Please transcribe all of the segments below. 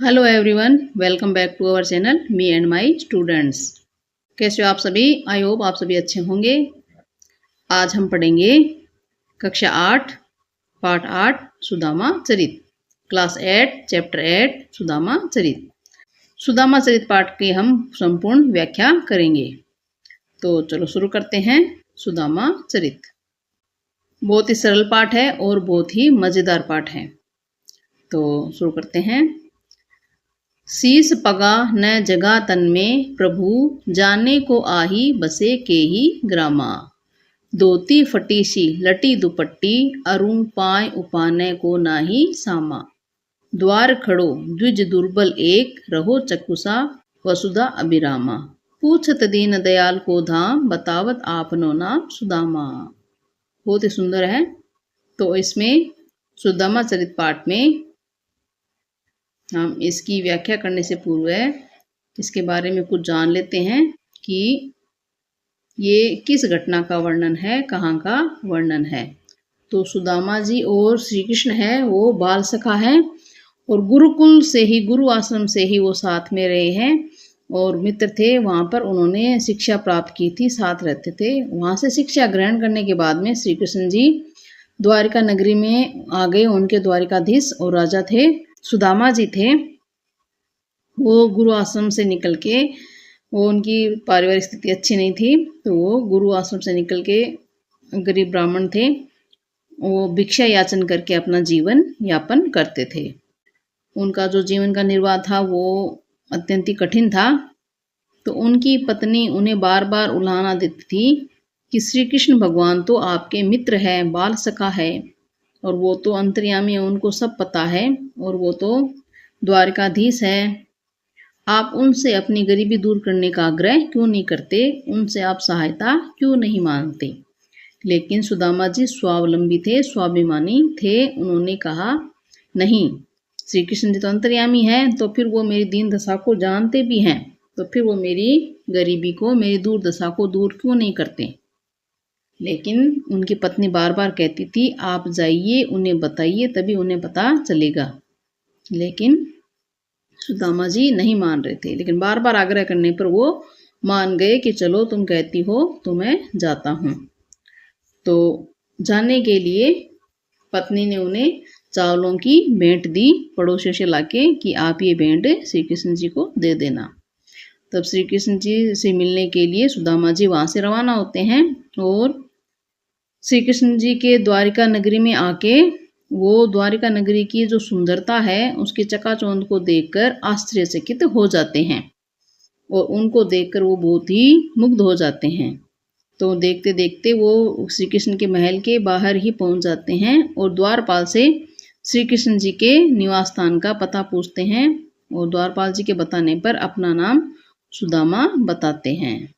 Hello everyone, welcome back to our channel me and my students. कैसे हो आप सभी? आई होप आप सभी अच्छे होंगे। आज हम पढ़ेंगे कक्षा 8 पाठ 8 सुदामा चरित, क्लास 8 चैप्टर 8 सुदामा चरित। सुदामा चरित पाठ की हम संपूर्ण व्याख्या करेंगे। तो चलो शुरू करते हैं। सुदामा चरित बहुत ही सरल पाठ है और बहुत ही मज़ेदार पाठ है। तो शुरू करते हैं। शीस पगा न जगा तन में प्रभु, जाने को आही बसे के ही ग्रामा। धोती फटी सी लटी दुपट्टी, अरुण पाय उपाने को नाही सामा। द्वार खड़ो द्विज दुर्बल एक, रहो चकुसा वसुधा अभिरामा। पूछत दीन दयाल को धाम, बतावत आपनो नाम सुदामा। बहुत ही सुंदर है। तो इसमें सुदामा चरित पाठ में हम इसकी व्याख्या करने से पूर्व इसके बारे में कुछ जान लेते हैं कि ये किस घटना का वर्णन है, कहाँ का वर्णन है। तो सुदामा जी और श्री कृष्ण है वो बाल सखा है और गुरुकुल से ही, गुरु आश्रम से ही वो साथ में रहे हैं और मित्र थे। वहाँ पर उन्होंने शिक्षा प्राप्त की थी, साथ रहते थे। वहाँ से शिक्षा ग्रहण करने के बाद में श्री कृष्ण जी द्वारिका नगरी में आ गए। उनके द्वारिकाधीश और राजा थे सुदामा जी थे। वो गुरु आश्रम से निकल के, वो उनकी पारिवारिक स्थिति अच्छी नहीं थी, तो वो गुरु आश्रम से निकल के गरीब ब्राह्मण थे। वो भिक्षा याचन करके अपना जीवन यापन करते थे। उनका जो जीवन का निर्वाह था वो अत्यंत ही कठिन था। तो उनकी पत्नी उन्हें बार बार उलाहना देती थी कि श्री कृष्ण भगवान तो आपके मित्र हैं, बाल सखा है और वो तो अंतर्यामी है, उनको सब पता है और वो तो द्वारकाधीश है। आप उनसे अपनी गरीबी दूर करने का आग्रह क्यों नहीं करते? उनसे आप सहायता क्यों नहीं मांगते? लेकिन सुदामा जी स्वावलंबी थे, स्वाभिमानी थे। उन्होंने कहा नहीं, श्री कृष्ण जी तो अंतर्यामी है, तो फिर वो मेरी दीन दशा को जानते भी हैं, तो फिर वो मेरी गरीबी को, मेरी दुर्दशा को दूर क्यों नहीं करते? लेकिन उनकी पत्नी बार बार कहती थी आप जाइए, उन्हें बताइए, तभी उन्हें पता चलेगा। लेकिन सुदामा जी नहीं मान रहे थे। लेकिन बार बार आग्रह करने पर वो मान गए कि चलो तुम कहती हो तो मैं जाता हूँ। तो जाने के लिए पत्नी ने उन्हें चावलों की भेंट दी पड़ोसियों से लाके कि आप ये भेंट श्री कृष्ण जी को दे देना। तब श्री कृष्ण जी से मिलने के लिए सुदामा जी वहाँ से रवाना होते हैं और श्री कृष्ण जी के द्वारिका नगरी में आके वो द्वारिका नगरी की जो सुंदरता है उसकी चकाचौंध को देखकर आश्चर्यचकित हो जाते हैं और उनको देखकर वो बहुत ही मुग्ध हो जाते हैं। तो देखते देखते वो श्री कृष्ण के महल के बाहर ही पहुंच जाते हैं और द्वारपाल से श्री कृष्ण जी के निवास स्थान का पता पूछते हैं और द्वारपाल जी के बताने पर अपना नाम सुदामा बताते हैं।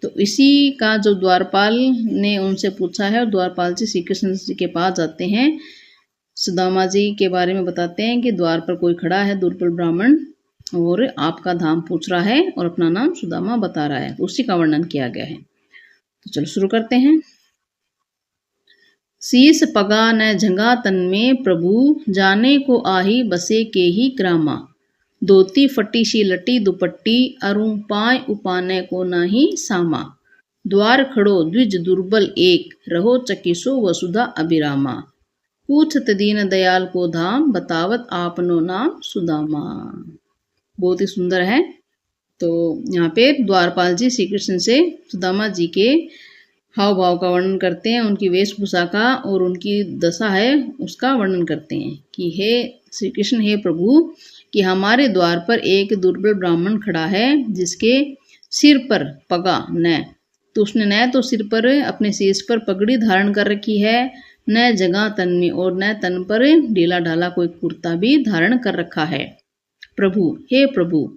तो इसी का जो द्वारपाल ने उनसे पूछा है और द्वारपाल जी श्री कृष्ण जी के पास जाते हैं, सुदामा जी के बारे में बताते हैं कि द्वार पर कोई खड़ा है दुर्बल ब्राह्मण और आपका धाम पूछ रहा है और अपना नाम सुदामा बता रहा है। तो उसी का वर्णन किया गया है। तो चलो शुरू करते हैं। शीस पगा न झंगा तन में प्रभु, जाने को आही बसे के ही ग्रामा। धोती फटी सी लटी दुपट्टी, अरुण पाय उपाने को नाही सामा। द्वार खड़ो द्विज दुर्बल एक, रहो चकिसो वसुधा अभिरामा। पूछत दीन दयाल को धाम, बतावत आपनो नाम सुदामा। बहुत ही सुंदर है। तो यहाँ पे द्वारपाल जी श्री कृष्ण से सुदामा जी के हाव भाव का वर्णन करते हैं, उनकी वेशभूषा का और उनकी दशा है उसका वर्णन करते हैं कि हे श्री कृष्ण, हे प्रभु, कि हमारे द्वार पर एक दुर्बल ब्राह्मण खड़ा है जिसके सिर पर पगा न, तो उसने न तो सिर पर अपने शीश पर पगड़ी धारण कर रखी है, न जगह तन में और न तन पर ढीला ढाला कोई कुर्ता भी धारण कर रखा है। प्रभु, हे प्रभु,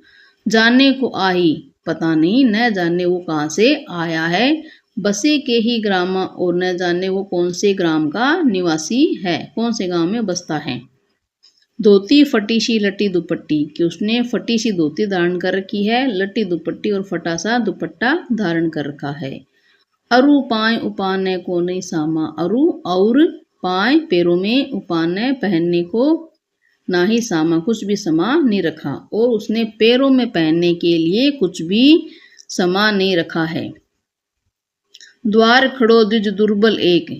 जाने को आई, पता नहीं न जाने वो कहाँ से आया है, बसे के ही ग्रामा और न जाने वो कौन से ग्राम का निवासी है, कौन से गांव में बसता है। धोती फटी सी लटी दुपट्टी, कि उसने फटी सी धोती धारण कर रखी है, लटी दुपट्टी और फटा सा दुपट्टा धारण कर रखा है। अरु पाय उपाने को नहीं सामा, अरु और पाय पैरों में, उपाने पहनने को, ना ही सामा, कुछ भी समा नहीं रखा, और उसने पैरों में पहनने के लिए कुछ भी समा नहीं रखा है। द्वार खड़ो द्विज दुर्बल एक,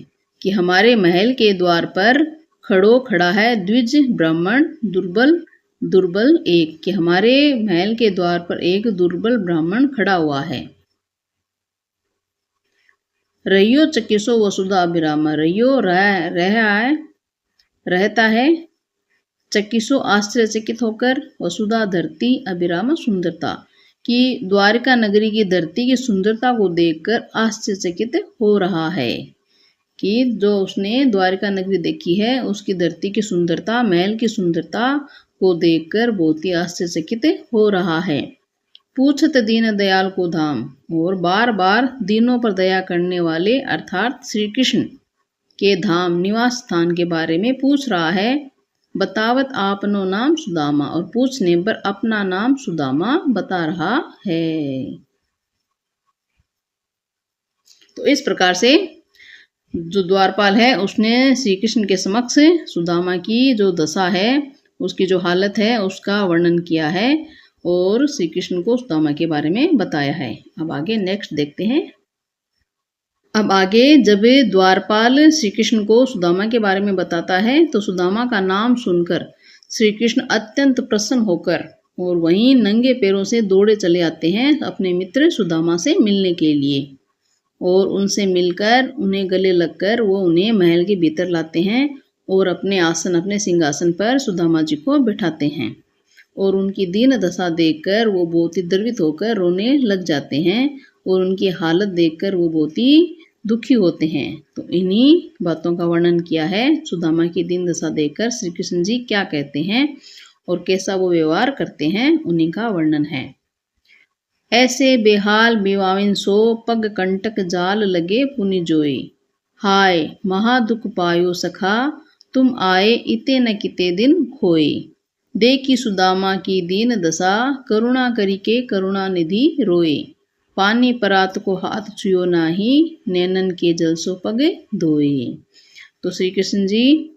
कि हमारे महल के द्वार पर खड़ा है द्विज ब्राह्मण दुर्बल एक, कि हमारे महल के द्वार पर एक दुर्बल ब्राह्मण खड़ा हुआ है। रहियो चकिसो वसुधा अभिरामा, रहियो रहता है, चकिसो आश्चर्यचकित होकर, वसुधा धरती, अभिरामा सुंदरता, कि द्वारिका नगरी की धरती की सुंदरता को देखकर आश्चर्यचकित हो रहा है, कि जो उसने द्वारिका नगरी देखी है उसकी धरती की सुंदरता, महल की सुंदरता को देखकर बहुत ही आश्चर्यचकित हो रहा है। पूछत दीन दयाल को धाम, और बार बार दीनों पर दया करने वाले अर्थात श्री कृष्ण के धाम निवास स्थान के बारे में पूछ रहा है। बतावत आपनो नाम सुदामा, और पूछने पर अपना नाम सुदामा बता रहा है। तो इस प्रकार से जो द्वारपाल है उसने श्री कृष्ण के समक्ष सुदामा की जो दशा है, उसकी जो हालत है उसका वर्णन किया है और श्री कृष्ण को सुदामा के बारे में बताया है। अब आगे नेक्स्ट देखते हैं। अब आगे जब द्वारपाल श्री कृष्ण को सुदामा के बारे में बताता है तो सुदामा का नाम सुनकर श्री कृष्ण अत्यंत प्रसन्न होकर और वहीं नंगे पैरों से दौड़े चले आते हैं अपने मित्र सुदामा से मिलने के लिए, और उनसे मिलकर उन्हें गले लगकर वो उन्हें महल के भीतर लाते हैं और अपने आसन, अपने सिंहासन पर सुदामा जी को बिठाते हैं, और उनकी दीन दशा देखकर वो बहुत ही द्रवित होकर रोने लग जाते हैं, और उनकी हालत देखकर वो बहुत ही दुखी होते हैं। तो इन्हीं बातों का वर्णन किया है। सुदामा की दीन दशा देखकर श्री कृष्ण जी क्या कहते हैं और कैसा वो व्यवहार करते हैं, उन्हीं का वर्णन है। ऐसे बेहाल बेवाविन सो, पग कंटक जाल लगे पुनि जोई, हाय महादुख पायो सखा, तुम आए इते न किते दिन खोए, देखी सुदामा की दीन दशा, करुणा करी के करुणा निधि रोए, पानी परात को हाथ छुयो नाही, नैनन के जल सो पग धोए। तो श्री कृष्ण जी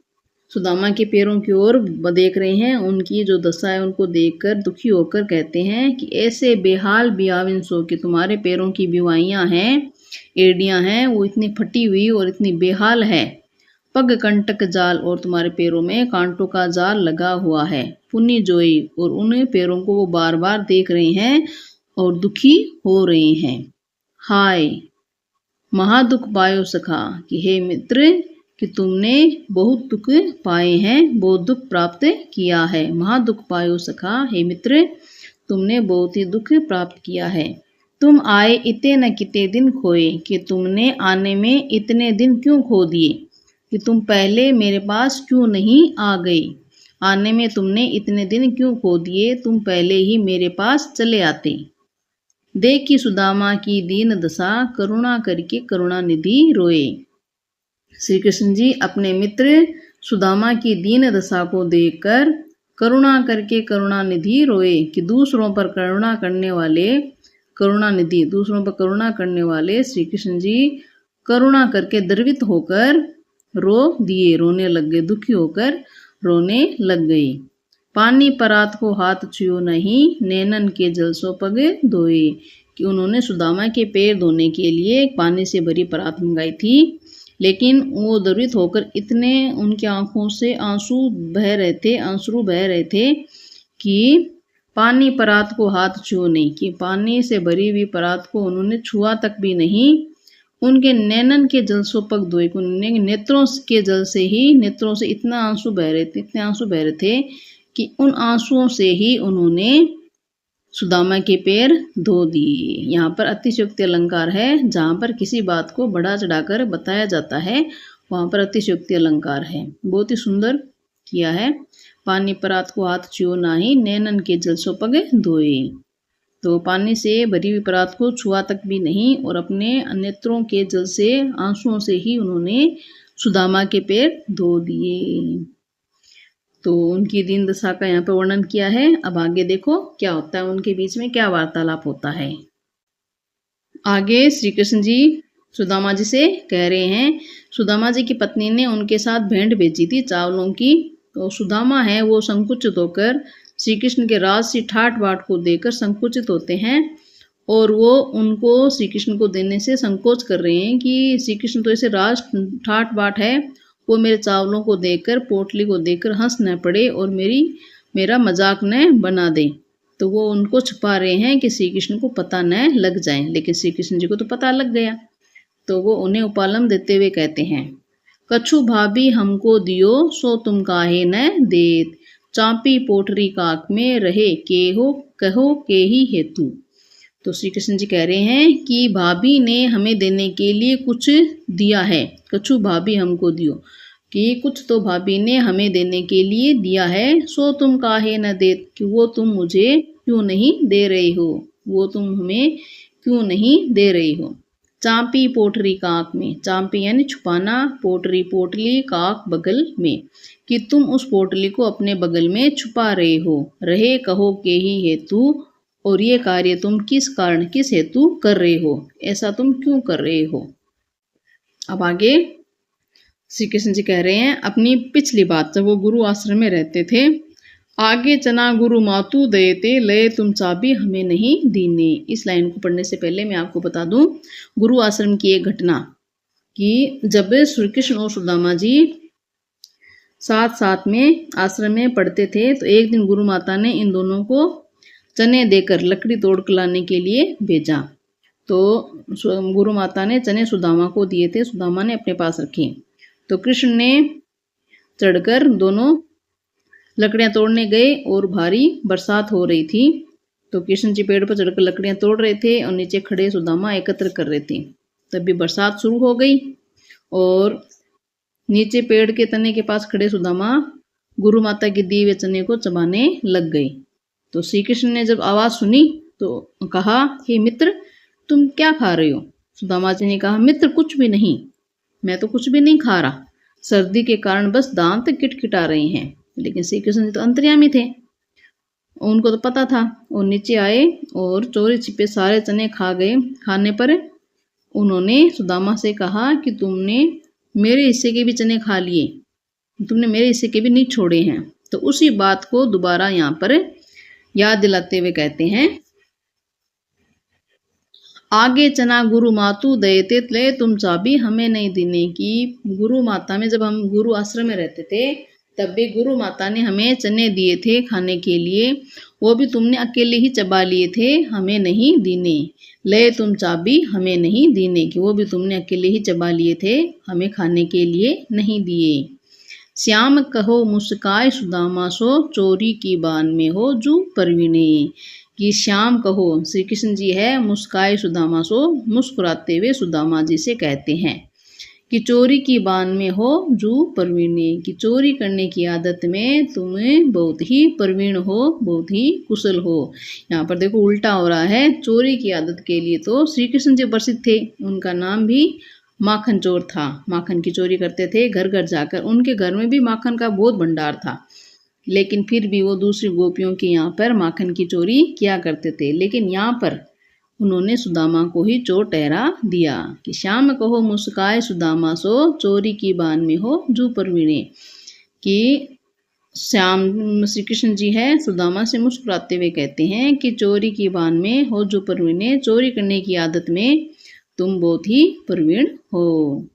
सुदामा के पैरों की ओर देख रहे हैं, उनकी जो दशा है उनको देखकर दुखी होकर कहते हैं कि ऐसे बेहाल बियाविन सो, कि तुम्हारे पैरों की बिवाइयाँ हैं, एड़ियाँ हैं, वो इतनी फटी हुई और इतनी बेहाल है। पग कंटक जाल, और तुम्हारे पैरों में कांटों का जाल लगा हुआ है। पुनि जोई, और उन पैरों को वो बार बार देख रहे हैं और दुखी हो रहे हैं। हाय महादुख पायो सखा, कि हे मित्र कि तुमने बहुत दुख पाए हैं, बहुत दुख प्राप्त किया है। महादुख पायो सखा, हे मित्र तुमने बहुत ही दुख प्राप्त किया है। तुम आए इते न किते दिन खोए, कि तुमने आने में इतने दिन क्यों खो दिए, कि तुम पहले मेरे पास क्यों नहीं आ गई, आने में तुमने इतने दिन क्यों खो दिए, तुम पहले ही मेरे पास चले आते। देखी सुदामा की दीन दशा, करुणा करके करुणा निधि रोए। श्री कृष्ण जी अपने मित्र सुदामा की दीन दशा को देखकर करुणा करके करुणा निधि रोए, कि दूसरों पर करुणा करने वाले करुणा निधि, दूसरों पर करुणा करने वाले श्री कृष्ण जी करुणा करके द्रवित होकर रो दिए, रोने लग गए, दुखी होकर रोने लग गई। पानी परात को हाथ छुयो नहीं, नैनन के जल सो पग धोए, कि उन्होंने सुदामा के पैर धोने के लिए एक पानी से भरी परात मंगाई थी, लेकिन वो द्रवित होकर इतने उनकी आंखों से आंसू बह रहे थे कि पानी परात को हाथ छुओ नहीं, कि पानी से भरी हुई परात को उन्होंने छुआ तक भी नहीं। उनके नैनन के जल सो पग धोए, उन्होंने नेत्रों के जल से ही, नेत्रों से इतना आंसू बह रहे थे कि उन आंसुओं से ही उन्होंने सुदामा के पैर धो दिए। यहाँ पर अतिशयोक्ति अलंकार है, जहाँ पर किसी बात को बढ़ा चढ़ाकर बताया जाता है वहाँ पर अतिशयोक्ति अलंकार है। बहुत ही सुंदर किया है। पानी परात को हाथ छुओ नाही, नैनन के जल सो पग धोए। तो पानी से भरी हुई परात को छुआ तक भी नहीं और अपने नेत्रों के जल से, आंसुओं से ही उन्होंने सुदामा के पैर धो दिए। तो उनकी दीन दशा का यहाँ पर वर्णन किया है। अब आगे देखो क्या होता है, उनके बीच में क्या वार्तालाप होता है। आगे श्री कृष्ण जी सुदामा जी से कह रहे हैं, सुदामा जी की पत्नी ने उनके साथ भेंट भेजी थी चावलों की, तो सुदामा है वो संकुचित होकर श्री कृष्ण के राजसी ठाट बाट को देकर संकुचित होते हैं और वो उनको श्री कृष्ण को देने से संकोच कर रहे हैं कि श्री कृष्ण तो ऐसे राज ठाट बाट है, वो मेरे चावलों को देकर पोटली को देकर हंस न पड़े और मेरा मजाक न बना दे। तो वो उनको छुपा रहे हैं कि श्री कृष्ण को पता न लग जाए, लेकिन श्री कृष्ण जी को तो पता लग गया। तो वो उन्हें उपालम देते हुए कहते हैं, कछु भाभी हमको दियो सो तुम काहे न देत, चांपी पोटरी काक में रहे के हो कहो के ही हेतु। तो श्री कृष्ण जी कह रहे हैं कि भाभी ने हमें देने के लिए कुछ दिया है, कछु भाभी हमको दियो, कि कुछ तो भाभी ने हमें देने के लिए दिया है, सो तुम काहे न दे, कि वो तुम मुझे क्यों नहीं दे रहे हो, वो तुम हमें क्यों नहीं दे रही हो। चांपी पोटरी काक में, चांपी यानी छुपाना, पोटरी पोटली, काक बगल में, कि तुम उस पोटली को अपने बगल में छुपा रहे हो, रहे कहो के ही हेतु, और ये कार्य तुम किस कारण किस हेतु कर रहे हो, ऐसा तुम क्यों कर रहे हो। अब आगे श्री कृष्ण जी कह रहे हैं अपनी पिछली बात, जब वो गुरु आश्रम में रहते थे, आगे चना गुरु मातु देते लय तुम चाबी हमें नहीं दीने। इस लाइन को पढ़ने से पहले मैं आपको बता दूं गुरु आश्रम की एक घटना, कि जब श्री कृष्ण और सुदामा जी साथ साथ में आश्रम में पढ़ते थे, तो एक दिन गुरु माता ने इन दोनों को चने देकर लकड़ी तोड़ कर लाने के लिए भेजा। तो गुरु माता ने चने सुदामा को दिए थे, सुदामा ने अपने पास रखे। तो कृष्ण ने चढ़कर दोनों लकड़ियां तोड़ने गए और भारी बरसात हो रही थी। तो कृष्ण जी पेड़ पर चढ़कर लकड़ियां तोड़ रहे थे और नीचे खड़े सुदामा एकत्र कर रहे थे। तभी बरसात शुरू हो गई और नीचे पेड़ के तने के पास खड़े सुदामा गुरु माता के दिए हुए चने को चबाने लग गए। तो श्री कृष्ण ने जब आवाज सुनी तो कहा, हे मित्र तुम क्या खा रहे हो। सुदामा जी ने कहा, मित्र कुछ भी नहीं, मैं तो कुछ भी नहीं खा रहा, सर्दी के कारण बस दांत किटकिटा रहे हैं। लेकिन श्री कृष्ण जी तो अंतर्यामी थे, उनको तो पता था। और नीचे आए और चोरी छिपे सारे चने खा गए। खाने पर उन्होंने सुदामा से कहा कि तुमने मेरे हिस्से के भी चने खा लिए, तुमने मेरे हिस्से के भी नहीं छोड़े हैं। तो उसी बात को दोबारा यहाँ पर याद दिलाते हुए कहते हैं, आगे चना गुरु मातु दयते ले तुम चाबी हमें नहीं देने की। गुरु माता में जब हम गुरु आश्रम में रहते थे तब भी गुरु माता ने हमें चने दिए थे खाने के लिए, वो भी तुमने अकेले ही चबा लिए थे, हमें नहीं देने। ले तुम चाबी हमें नहीं देने की, वो भी तुमने अकेले ही चबा लिए थे, हमें खाने के लिए नहीं दिए। श्याम कहो मुस्काए सुदामा सो चोरी की बान में हो जू परवीने, कि श्याम कहो श्री कृष्ण जी है मुस्काए सुदामा सो, मुस्कुराते हुए सुदामा जी से कहते हैं कि चोरी की बान में हो जू परवीने, कि चोरी करने की आदत में तुम बहुत ही प्रवीण हो, बहुत ही कुशल हो। यहाँ पर देखो उल्टा हो रहा है, चोरी की आदत के लिए तो श्री कृष्ण जी प्रसिद्ध थे, उनका नाम भी माखन चोर था, माखन की चोरी करते थे घर घर जाकर, उनके घर में भी माखन का बहुत भंडार था, लेकिन फिर भी वो दूसरी गोपियों के यहाँ पर माखन की चोरी किया करते थे। लेकिन यहाँ पर उन्होंने सुदामा को ही चोर ठहरा दिया कि श्याम कहो मुस्काए सुदामा सो चोरी की बान में हो जू परवीने, कि श्याम श्री कृष्ण जी है सुदामा से मुस्कुराते हुए कहते हैं कि चोरी की बान में हो जू परवीने, चोरी करने की आदत में तुम बहुत ही प्रवीण हो।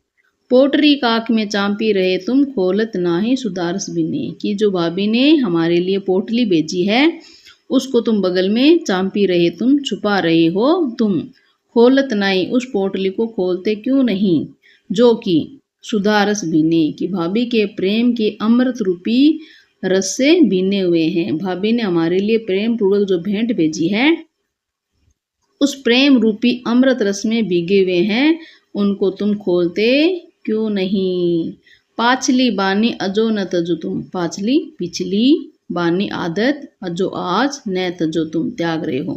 पोटरी काक में चांपी रहे तुम खोलत नाही सुदारस बिने, कि जो भाभी ने हमारे लिए पोटली भेजी है उसको तुम बगल में चांपी रहे तुम, छुपा रहे हो तुम, खोलत नाई उस पोटली को खोलते क्यों नहीं, जो कि सुधारस भीने, कि भाभी के प्रेम के अमृत रूपी रस से भीने हुए हैं। भाभी ने हमारे लिए प्रेम पूर्वक जो भेंट भेजी है उस प्रेम रूपी अमृत रस में भीगे हुए हैं, उनको तुम खोलते क्यों नहीं। पाछली बानी अजो न तजो तुम, पाछली पिछली, बानी आदत, अजो आज, न तजो तुम त्याग रहे हो,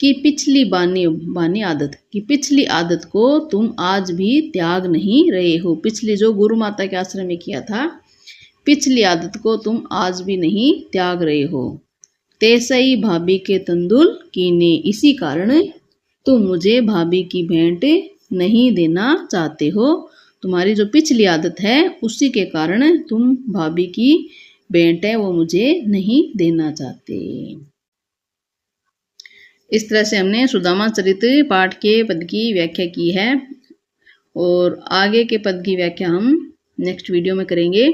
कि पिछली बानी आदत, कि पिछली आदत को तुम आज भी त्याग नहीं रहे हो। पिछली जो गुरु माता के आश्रम में किया था, पिछली आदत को तुम आज भी नहीं त्याग रहे हो। तेसई भाभी के तंदुल कीने, इसी कारण तुम मुझे भाभी की भेंट नहीं देना चाहते हो। तुम्हारी जो पिछली आदत है उसी के कारण तुम भाभी की भेंट है वो मुझे नहीं देना चाहते। इस तरह से हमने सुदामा चरित पाठ के पद की व्याख्या की है और आगे के पद की व्याख्या हम नेक्स्ट वीडियो में करेंगे।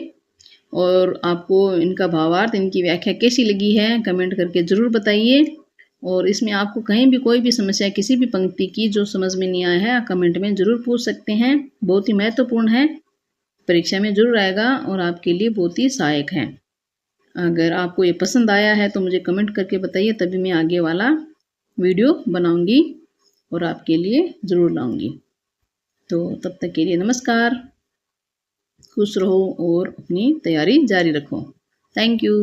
और आपको इनका भावार्थ, इनकी व्याख्या कैसी लगी है कमेंट करके ज़रूर बताइए। और इसमें आपको कहीं भी कोई भी समस्या किसी भी पंक्ति की जो समझ में नहीं आया है कमेंट में ज़रूर पूछ सकते हैं। बहुत ही महत्वपूर्ण है, परीक्षा में ज़रूर आएगा और आपके लिए बहुत ही सहायक है। अगर आपको ये पसंद आया है तो मुझे कमेंट करके बताइए, तभी मैं आगे वाला वीडियो बनाऊंगी और आपके लिए ज़रूर लाऊंगी। तो तब तक के लिए नमस्कार, खुश रहो और अपनी तैयारी जारी रखो। Thank you.